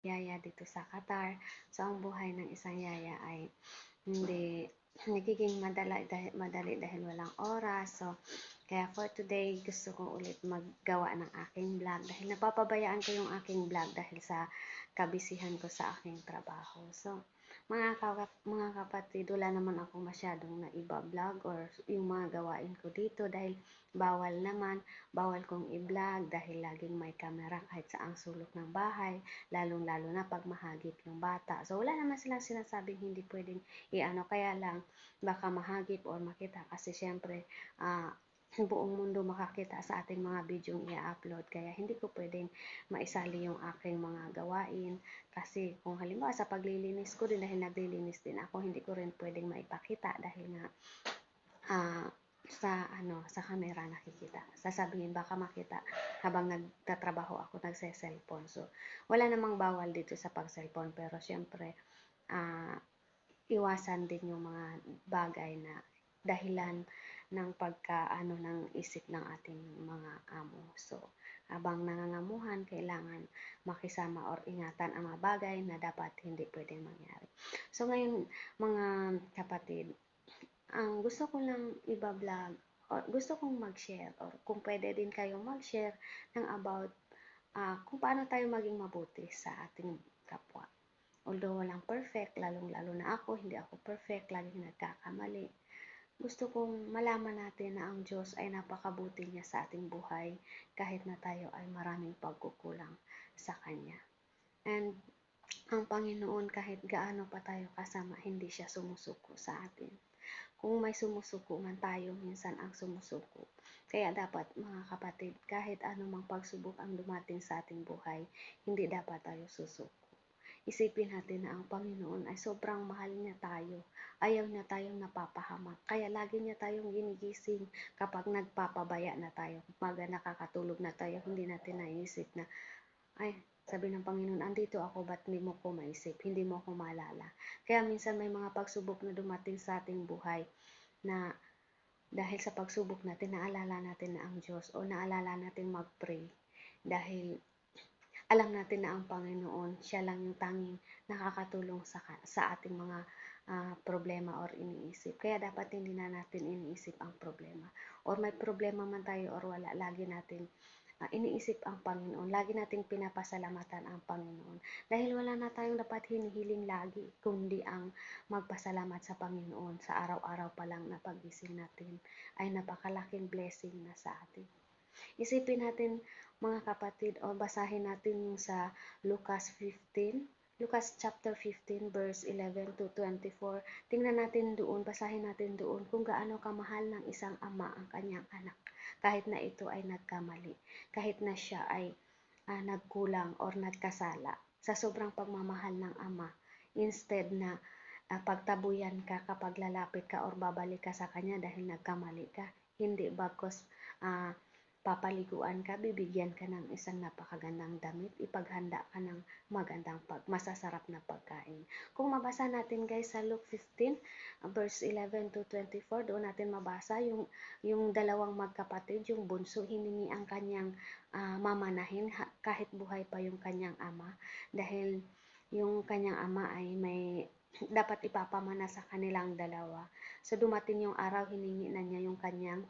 yaya dito sa Qatar. So, ang buhay ng isang yaya ay hindi nagiging madali dahil walang oras. So, kaya for today, gusto ko ulit maggawa ng aking vlog dahil napapabayaan ko yung aking vlog dahil sa kabisihan ko sa aking trabaho. So, mga kapatid, wala naman ako masyadong na iba-vlog or yung mga gawain ko dito dahil bawal kong i-vlog dahil laging may camera kahit sa ang sulok ng bahay, lalong-lalo na pag mahagip yung bata. So, wala naman silang sinasabing hindi pwedeng i-ano, kaya lang baka mahagip or makita kasi syempre, buong mundo makakita sa ating mga video i-upload kaya hindi ko pwedeng maisali yung aking mga gawain kasi kung halimbawa sa paglilinis ko din dahil naglilinis din ako hindi ko rin pwedeng maipakita dahil nga sa camera nakikita sasabihin baka makita habang nagtatrabaho ako nagse-cellphone so wala namang bawal dito sa pag-cellphone pero syempre iwasan din yung mga bagay na dahilan ng pagkaano ng isip ng ating mga amo. So, habang nangangamuhan, kailangan makisama or ingatan ang mga bagay na dapat hindi pwedeng mangyari. So, ngayon, mga kapatid, ang gusto ko lang iba-vlog or gusto kong mag-share or kung pwede din kayong mag-share ng about kung paano tayo maging mabuti sa ating kapwa. Although walang perfect, lalong-lalo na ako, hindi ako perfect, laging nagkakamali. Gusto kong malaman natin na ang Diyos ay napakabuti niya sa ating buhay kahit na tayo ay maraming pagkukulang sa Kanya. And ang Panginoon kahit gaano pa tayo kasama, hindi siya sumusuko sa atin. Kung may sumusuko man tayo, minsan ang sumusuko. Kaya dapat mga kapatid, kahit anumang pagsubok ang dumating sa ating buhay, hindi dapat tayo susuko. Isipin natin na ang Panginoon ay sobrang mahal niya tayo. Ayaw niya tayong napapahamak. Kaya lagi niya tayong ginigising kapag nagpapabaya na tayo. Kapag nakakatulog na tayo, hindi natin naisip na, ay, sabi ng Panginoon, andito ako, ba't hindi mo ko maisip? Hindi mo ko maalala. Kaya minsan may mga pagsubok na dumating sa ating buhay na dahil sa pagsubok natin, naalala natin na ang Diyos o naalala natin mag-pray. Dahil alam natin na ang Panginoon, siya lang yung tanging nakakatulong sa ating mga problema or iniisip. Kaya dapat hindi na natin iniisip ang problema. Or may problema man tayo or wala, lagi natin iniisip ang Panginoon. Lagi nating pinapasalamatan ang Panginoon. Dahil wala na tayong dapat hinihiling lagi, kundi ang magpasalamat sa Panginoon sa araw-araw pa lang na pagising natin ay napakalaking blessing na sa atin. Isipin natin mga kapatid o basahin natin yung sa Lucas chapter 15 verse 11 to 24. Tingnan natin doon, basahin natin doon kung gaano kamahal ng isang ama ang kanyang anak. Kahit na ito ay nagkamali, kahit na siya ay nagkulang or nagkasala. Sa sobrang pagmamahal ng ama, instead na pagtabuyan ka kapag lalapit ka or babalik ka sa kanya dahil nagkamali ka, hindi bagkos papaliguan ka, bibigyan ka ng isang napakagandang damit, ipaghanda ka ng masasarap na pagkain. Kung mabasa natin guys sa Luke 15, verse 11 to 24, doon natin mabasa yung dalawang magkapatid, yung bunso, hiningi ang kanyang mamanahin kahit buhay pa yung kanyang ama. Dahil yung kanyang ama ay may dapat ipapamana sa kanilang dalawa. So dumating yung araw, hiningi na niya yung kanyang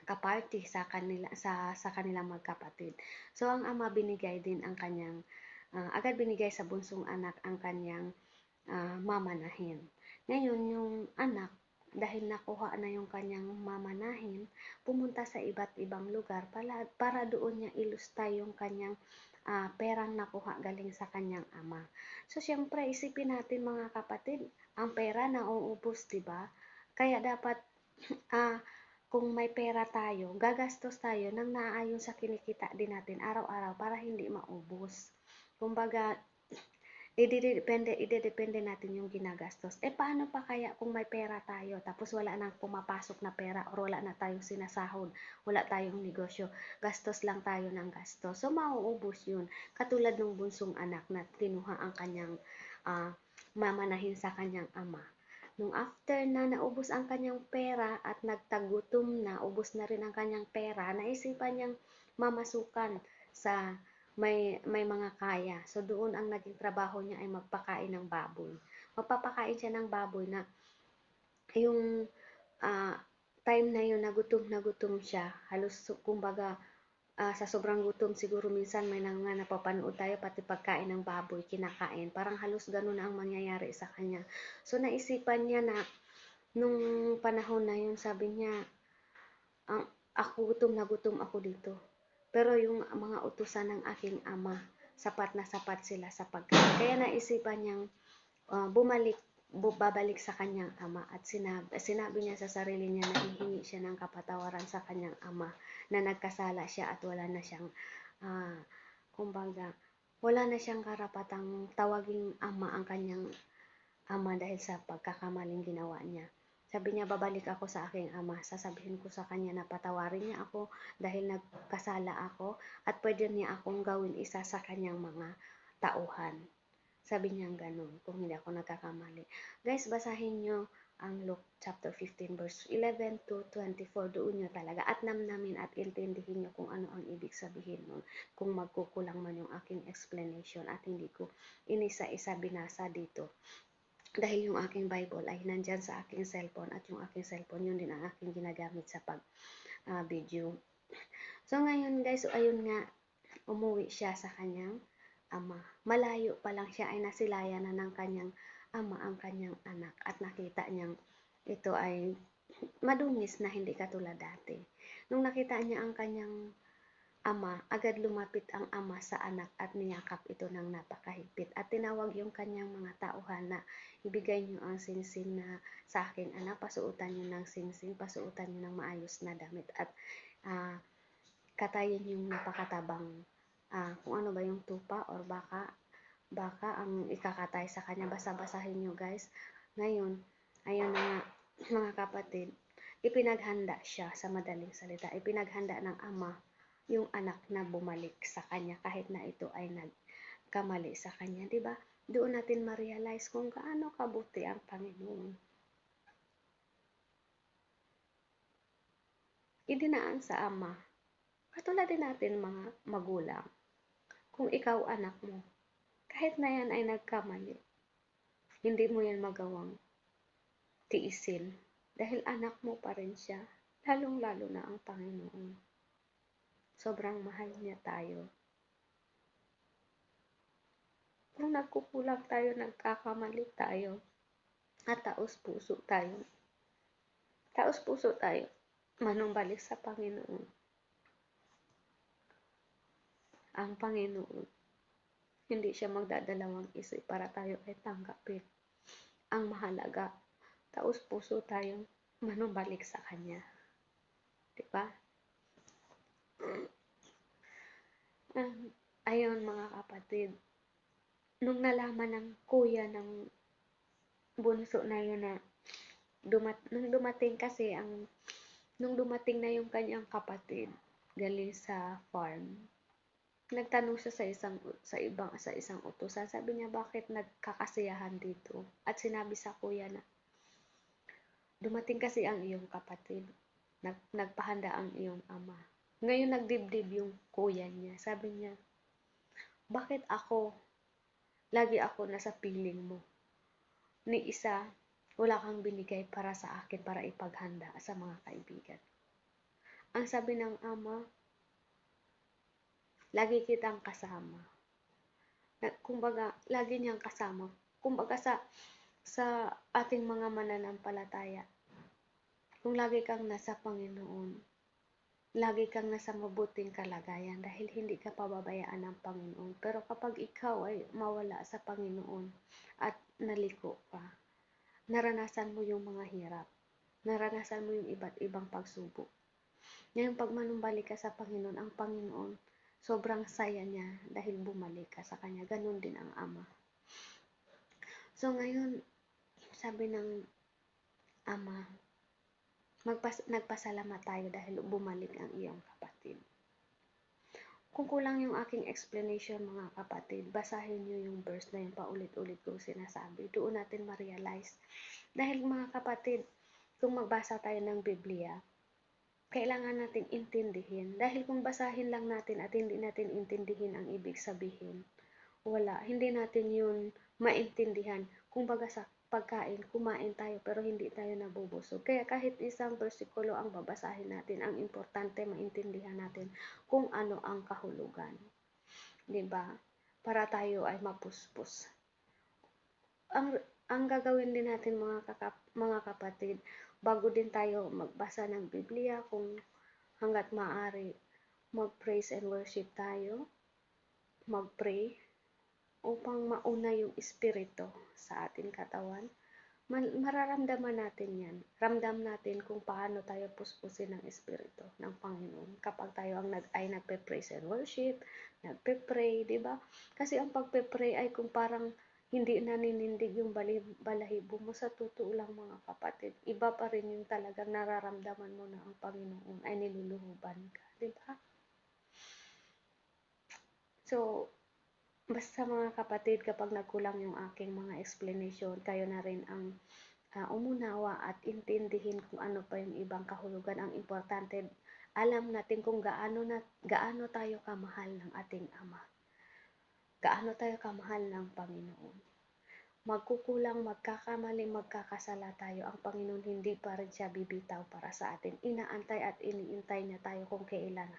kaparty sa kanilang magkapatid. So ang ama binigay din ang kanyang agad binigay sa bunsong anak ang kanyang mamanahin. Ngayon yung anak dahil nakuha na yung kanyang mamanahin, pumunta sa iba't ibang lugar para doon niya ilusta yung kanyang perang nakuha galing sa kanyang ama. So syempre isipin natin mga kapatid, ang pera nauubos, 'di ba? Kaya dapat kung may pera tayo, gagastos tayo nang naaayon sa kinikita din natin araw-araw para hindi maubos. Kumbaga, idedepende natin yung ginagastos. Paano pa kaya kung may pera tayo tapos wala nang pumapasok na pera or wala na tayong sinasahod, wala tayong negosyo, gastos lang tayo ng gastos. So, mauubos yun. Katulad ng bunsong anak na kinuha ang kanyang mamanahin sa kanyang ama. Nung after na naubos ang kanyang pera at nagtagutom na, ubos na rin ang kanyang pera, naisipan niyang mamasukan sa may mga kaya. So, doon ang naging trabaho niya ay magpakain ng baboy. Magpapakain siya ng baboy na yung time na yun na gutom siya, halos kumbaga sa sobrang gutom siguro minsan may mga napapanood tayo pati pagkain ng baboy kinakain. Parang halos ganun na ang mangyayari sa kanya. So naisipan niya na nung panahon na yun sabi niya, ang ako gutom ako dito. Pero yung mga utusan ng aking ama, sapat na sapat sila sa pagkain. Kaya naisipan niyang babalik sa kanyang ama at sinabi niya sa sarili niya na hihingi siya ng kapatawaran sa kanyang ama na nagkasala siya at wala na siyang kumbaga wala na siyang karapatang tawaging ama ang kanyang ama dahil sa pagkakamaling ginawa niya. Sabi niya, babalik ako sa aking ama. Sasabihin ko sa kanya na patawarin niya ako dahil nagkasala ako at pwede niya akong gawin isa sa kanyang mga tauhan. Sabi niya ganun, kung hindi ako nagkakamali. Guys, basahin nyo ang Luke chapter 15 verse 11 to 24. Doon nyo talaga at namnamin at intindihin nyo kung ano ang ibig sabihin nun. Kung magkukulang man yung aking explanation at hindi ko inisa-isa binasa dito. Dahil yung aking Bible ay nandyan sa aking cellphone at yung aking cellphone yun din ang aking ginagamit sa pag-video. So ngayon guys, ayun nga, umuwi siya sa kanyang ama. Malayo pa lang siya ay nasilayan na ng kanyang ama ang kanyang anak at nakita niyang ito ay madungis na hindi katulad dati. Nung nakita niya ang kanyang ama, agad lumapit ang ama sa anak at niyakap ito ng napakahigpit at tinawag yung kanyang mga tauhan na ibigay niyo ang singsing na sa aking anak, pasuotan niyo ng singsing, pasuotan niyo ng maayos na damit at katayin yung napakatabang kung ano ba yung tupa or baka ang ikakatay sa kanya. Basa-basahin nyo guys. Ngayon, ayun na nga mga kapatid, ipinaghanda siya sa madaling salita. Ipinaghanda ng ama yung anak na bumalik sa kanya kahit na ito ay nagkamali sa kanya. Diba? Doon natin ma-realize kung gaano kabuti ang Panginoon. Idinaan sa ama. Katulad din natin mga magulang. Kung ikaw anak mo, kahit na yan ay nagkamali, hindi mo yan magawang tiisin. Dahil anak mo pa rin siya, lalong-lalo na ang Panginoon. Sobrang mahal niya tayo. Kung nagkukulang tayo, nagkakamali tayo, at taos-puso tayo, manumbalik sa Panginoon. Ang Panginoon, hindi siya magdadalawang isip para tayo ay tanggapin. Ang mahalaga, taos-puso tayong manumbalik sa Kanya. Diba? Ayun mga kapatid, nung nalaman ng kuya ng bunso na yun na nung dumating na yung kanyang kapatid galing sa farm, nagtanong siya sa isang utusan. Sabi niya, bakit nagkakasiyahan dito? At sinabi sa kuya na, dumating kasi ang iyong kapatid. Nagpahanda ang iyong ama. Ngayon nagdibdib yung kuya niya. Sabi niya, bakit ako? Lagi ako nasa piling mo. Ni isa, wala kang binigay para sa akin para ipaghanda sa mga kaibigan. Ang sabi ng ama, lagi kitang kasama. Kumbaga, lagi niyang kasama. Kumbaga sa ating mga mananampalataya, kung lagi kang nasa Panginoon, lagi kang nasa mabuting kalagayan dahil hindi ka pababayaan ng Panginoon. Pero kapag ikaw ay mawala sa Panginoon at naliko ka, naranasan mo yung mga hirap, naranasan mo yung iba't ibang pagsubok. Ngayon, pag manumbalik ka sa Panginoon, ang Panginoon, sobrang saya niya dahil bumalik ka sa Kanya. Ganon din ang Ama. So, ngayon, sabi ng Ama, nagpasalamat tayo dahil bumalik ang iyong kapatid. Kung kulang yung aking explanation mga kapatid, basahin nyo yung verse na yung paulit-ulit kong sinasabi. Doon natin ma-realize. Dahil mga kapatid, kung magbasa tayo ng Biblia, kailangan nating intindihin. Dahil kung basahin lang natin at hindi natin intindihin ang ibig sabihin, wala, hindi natin yun maintindihan. Kumbaga sa pagkain, kumain tayo pero hindi tayo nabubusog. Kaya kahit isang bersikulo ang babasahin natin, ang importante maintindihan natin kung ano ang kahulugan. 'Di ba? Para tayo ay mapuspos. Ang gagawin din natin mga kapatid, bago din tayo magbasa ng Biblia, kung hangga't maaari, mag-praise and worship tayo, mag-pray, upang mauna yung espiritu sa ating katawan. Mararamdaman natin yan. Ramdam natin kung paano tayo puspusin ng espiritu ng Panginoon kapag tayo ay nagpe-praise and worship, nagpe-pray, di ba? Kasi ang pagpe-pray ay kung parang hindi naninindig yung balahibo mo. Sa totoo lang mga kapatid, iba pa rin yung talagang nararamdaman mo na ang Panginoon ay niluluhuban ka, di ba? So, basta mga kapatid, kapag nagkulang yung aking mga explanation, kayo na rin ang umunawa at intindihin kung ano pa yung ibang kahulugan. Ang importante, alam natin kung gaano tayo kamahal ng ating Ama. Gaano tayo kamahal ng Panginoon. Magkukulang, magkakamali, magkakasala tayo. Ang Panginoon hindi pa rin siya bibitaw para sa atin. Inaantay at iniintay niya tayo kung kailan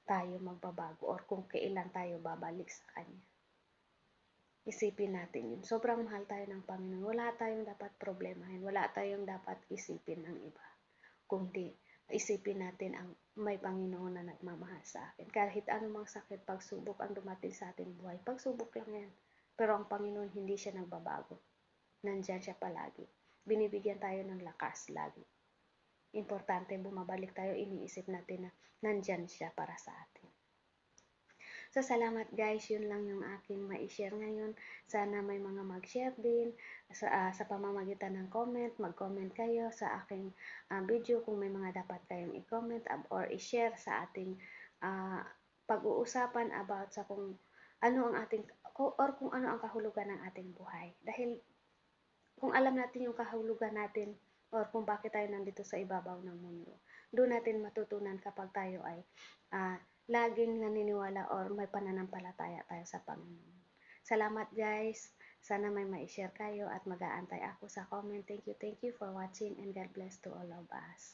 tayo magbabago or kung kailan tayo babalik sa Kanya. Isipin natin yun. Sobrang mahal tayo ng Panginoon. Wala tayong dapat problemahin. Wala tayong dapat isipin ng iba. Kundi isipin natin ang may Panginoon na nagmamahal sa akin. Kahit anumang sakit, pagsubok ang dumating sa ating buhay, pagsubok lang yan. Pero ang Panginoon hindi siya nagbabago. Nandyan siya palagi. Binibigyan tayo ng lakas lagi. Importante, bumabalik tayo, iniisip natin na nandyan siya para sa atin. So, salamat guys. Yun lang yung aking ma-share ngayon. Sana may mga mag-share din sa pamamagitan ng comment. Mag-comment kayo sa aking video kung may mga dapat kayong i-comment or i-share sa ating pag-uusapan about sa kung ano ang ating or kung ano ang kahulugan ng ating buhay. Dahil kung alam natin yung kahulugan natin or kung bakit tayo nandito sa ibabaw ng mundo, doon natin matutunan kapag tayo ay laging naniniwala or may pananampalataya tayo sa Panginoon. Salamat guys. Sana may ma-share kayo at mag-aantay ako sa comment. Thank you for watching and God bless to all of us.